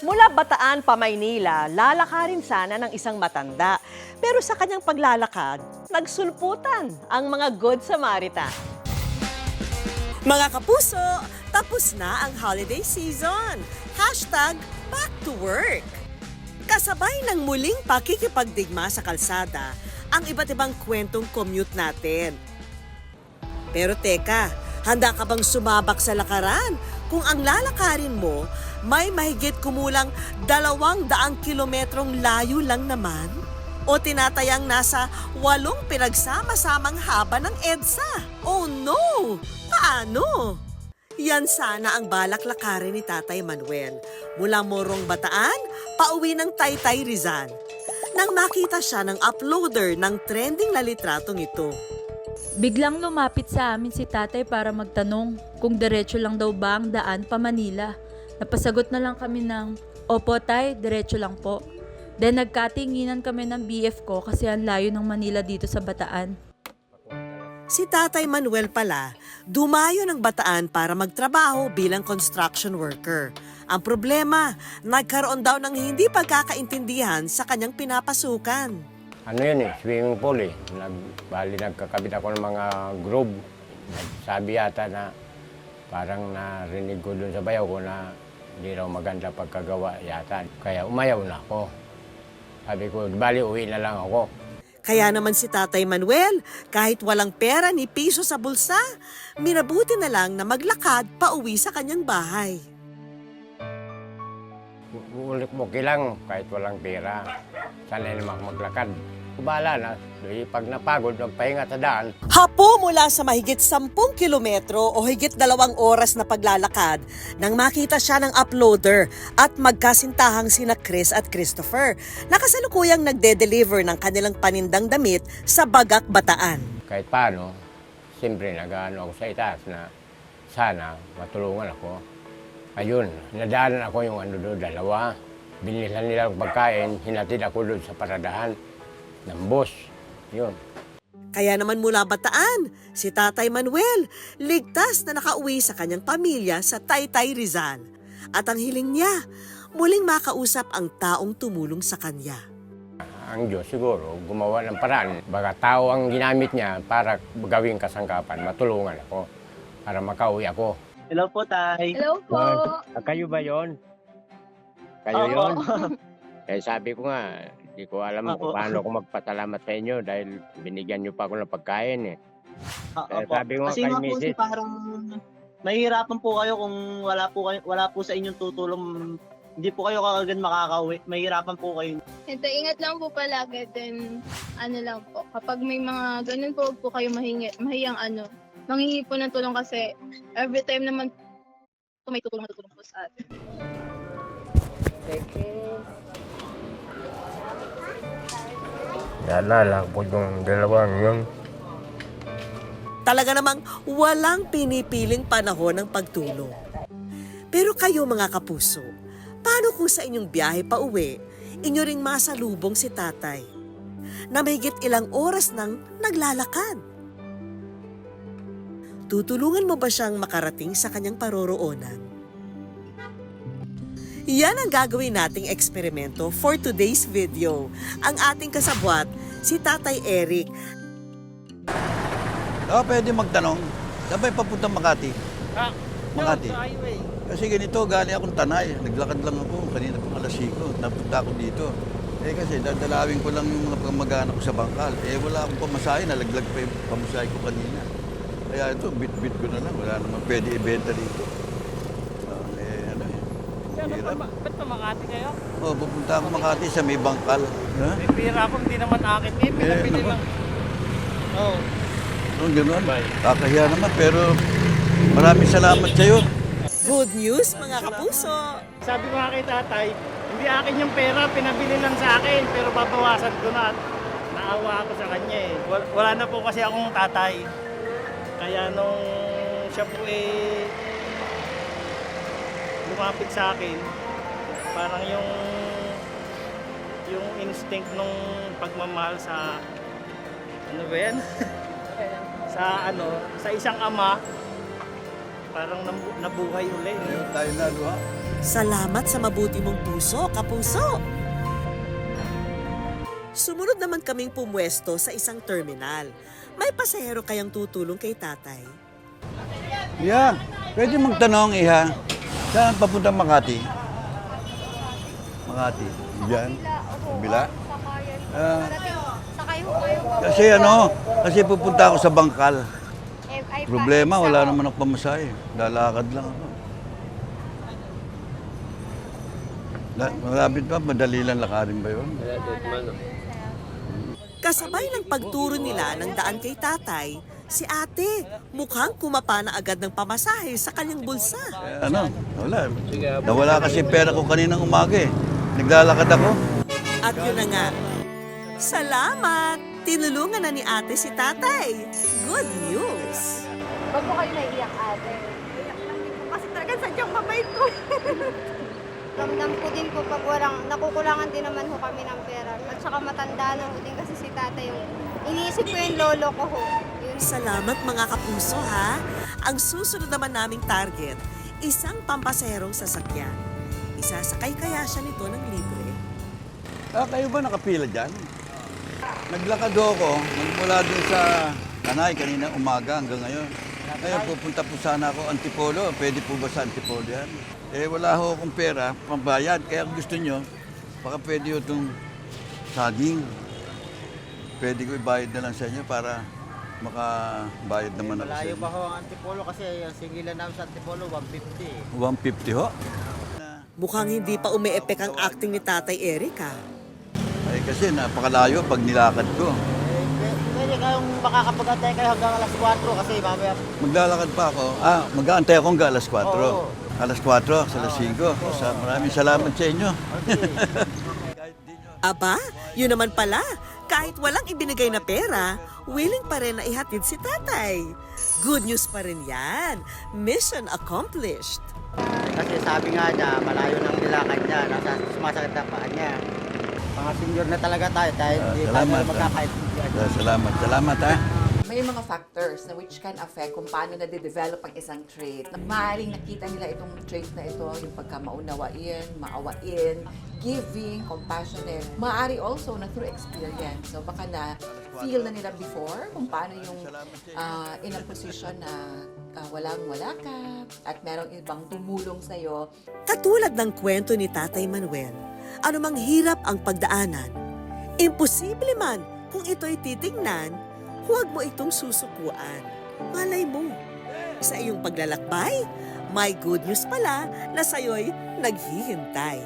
Mula Bataan pa Maynila, lalakarin sana ng isang matanda. Pero sa kanyang paglalakad, nagsulputan ang mga Good Samaritan. Mga kapuso, tapos na ang holiday season. Hashtag back to work. Kasabay ng muling pakikipagdigma sa kalsada, ang iba't ibang kwentong commute natin. Pero teka, handa ka bang sumabak sa lakaran kung ang lalakarin mo may mahigit kumulang 200 kilometrong layo lang naman? O tinatayang nasa 8 pinagsama-samang haba ng EDSA? Oh no! Paano? Yan sana ang balak lakarin ni Tatay Manuel mula Morong Bataan, pauwi ng Taytay Rizal. Nang makita siya ng uploader ng trending na litratong ito. Biglang lumapit sa amin si tatay para magtanong kung diretso lang daw ba ang daan pa Manila. Napasagot na lang kami ng, "Opo tay, diretso lang po." Then nagkatinginan kami ng BF ko kasi ang layo ng Manila dito sa Bataan. Si Tatay Manuel pala, dumayo ng Bataan para magtrabaho bilang construction worker. Ang problema, nagkaroon daw ng hindi pagkakaintindihan sa kanyang pinapasukan. Ano yun swimming pool eh. Nagkakabit ako ng mga groove. Nagsabi yata na parang narinig ko dun sa bayaw ko na hindi raw maganda pagkagawa yata. Kaya umayaw na ako. Sabi ko, bali uwi na lang ako. Kaya naman si Tatay Manuel, kahit walang pera ni piso sa bulsa, minabuti na lang na maglakad pauwi sa kanyang bahay. Okay lang kahit walang pera. Sanay naman maglakad. Bala na, pag napagod, magpahinga sa daan. Hapo mula sa mahigit 10 kilometro o higit 2 oras na paglalakad nang makita siya ng uploader at magkasintahang sina Chris at Christopher na kasalukuyang nagde-deliver ng kanilang panindang damit sa Bagak, Bataan. Kahit paano, siyempre nag-ano ako sa itaas na sana matulungan ako. Ayun, nadaanan ako yung doon, 2. Binilhan nila ang pagkain, hinatid ako doon sa paradahan ng bus. Yun. Kaya naman mula Bataan, si Tatay Manuel ligtas na nakauwi sa kanyang pamilya sa Taytay Rizal. At ang hiling niya, muling makausap ang taong tumulong sa kanya. Ang Diyos siguro gumawa ng paraan. Baga tao ang ginamit niya para gawing kasangkapan, matulungan ako para makauwi ako. Hello po, Tay. Hello po. Kayo ba yon? Kayo Opo. yon? Sabi ko nga, hindi ko alam kung Opo. paano ako magpasalamat sa inyo dahil binigyan niyo pa ako ng pagkain eh. Opo. Sabi ko nga Kasi kay nga po Mrs. parang mahihirapan po kayo kung wala po sa inyong tutulong. Hindi po kayo kagad makakauwi. Mahihirapan po kayo. Ito, ingat lang po palagi. Then, ano lang po, kapag may mga ganun po, huwag po kayo mahiyang manghingi po ng tulong kasi every time naman po may tutulong po sa atin. Naalala ko yung dalawang yun. Talaga namang walang pinipiling panahon ng pagtulong. Pero kayo mga kapuso, paano kung sa inyong biyahe pa uwi, inyo ring masalubong si tatay na mahigit ilang oras nang naglalakad? Tutulungan mo ba siyang makarating sa kanyang paroroonan? Yan ang gagawin nating eksperimento for today's video. Ang ating kasabwat, si Tatay Eric. Pwede magtanong. Saan ba yung papuntang Makati? Makati. Kasi ganito, galing akong Tanay. Naglakad lang ako. Kanina pang alas 5. Napunta ako dito. Kasi dadalawin ko lang yung mga pamag-anak ko sa bangkal. Wala akong pamasahe. Nalaglag pa yung pamasahe ko kanina. Kaya ito, bit-bit ko na lang. Wala naman pwede ibenta dito. Ba't pa Makati kayo? Pupunta ako Makati sa may bangkal. May pira akong di naman akit eh. Pinapili lang. Oo. Gano'n. Kakahiya naman, pero maraming salamat sa'yo. Good news mga kapuso! Sabi ko nga kay tatay, hindi akin yung pera, pinabili lang sa akin. Pero babawasan ko na at naawa ako sa kanya eh. Wala na po kasi akong tatay. Kaya nung siya po lumapit sa akin, parang yung instinct nung pagmamahal sa ano ba yan? sa isang ama, parang nabuhay uli. Tayo na, luha. Salamat sa mabuti mong puso, kapuso! Sumunod naman kaming pumwesto sa isang terminal. May pasahero kayang tutulong kay tatay? Yeah, pwede magtanong, iha. Saan papunta Makati? Makati. Diyan? Kabila? Sakay ho kayo. Kasi pupunta ako sa bangkal. Ay, Problema, wala naman ako pamasahe. Lalakad lang ako. Malapit pa, madali lang lakarin ba yun? Kasabay ng pagturo nila ng daan kay tatay, si ate mukhang kumapa na agad ng pamasahe sa kanyang bulsa. Wala. Nawala kasi pera ko kaninang umaga eh. Naglalakad ako. At yun na nga, salamat! Tinulungan na ni ate si tatay. Good news! Ba't po kayo naiiyak, ate? Naiiyak lang din po kasi talaga sadyang mabait ko. Ramdam ko din po pag nakukulangan din naman ho kami ng pera. At saka matanda na ho din kasi si tatay yung iniisip ko yung lolo ko ho. Yun. Salamat mga kapuso ha! Ang susunod naman naming target, isang pampaserong sasakyan. Isasakay kaya siya nito ng libre? Kayo ba nakapila dyan? Naglakad ako, nagmula dun sa Tanay kanina umaga hanggang ngayon. Ngayon pupunta po sana ako Antipolo. Pwede po ba sa Antipolo yan? Wala ho akong pera, pambayad. Kaya kung gusto nyo, baka pwede ho itong saging. Pwede ko ibayad na lang sa inyo para makabayad naman ako sa Malayo inyo. pa ho ang Antipolo kasi ang singilan namin sa Antipolo 150. 150 ho? Mukhang hindi pa umeepek ang acting ni Tatay Eric ha. Kasi napakalayo pag nilakad ko. Pwede kayong makakapag-antay kayo hanggang alas 4 kasi mamaya Maglalakad pa ako. Mag-aantay ako hanggang alas 4. Oo. Alas 4, sa alas 5. Maraming salamat sa inyo. Aba, yun naman pala. Kahit walang ibinigay na pera, willing pa rin na ihatid si tatay. Good news pa rin yan. Mission accomplished. kasi sabi nga niya malayo nang nilakad niya, nasa sumasakit na paa niya. Mga senior na talaga tayo, hindi tayo salamat. magkakaintindihan. Salamat ha. May mga factors na which can affect kung paano na-develop ang isang trait. Maaaring nakita nila itong trait na ito, yung pagkamaunawain, maawain, giving, compassionate. Maaari also na through experience. So baka na-feel na nila before kung paano yung in a position na walang-wala ka at merong ibang tumulong sa'yo. Katulad ng kwento ni Tatay Manuel, anumang hirap ang pagdaanan, imposible man kung ito'y titingnan, huwag mo itong susukuan. Malay mo, sa iyong paglalakbay, may good news pala na sa'yo'y naghihintay.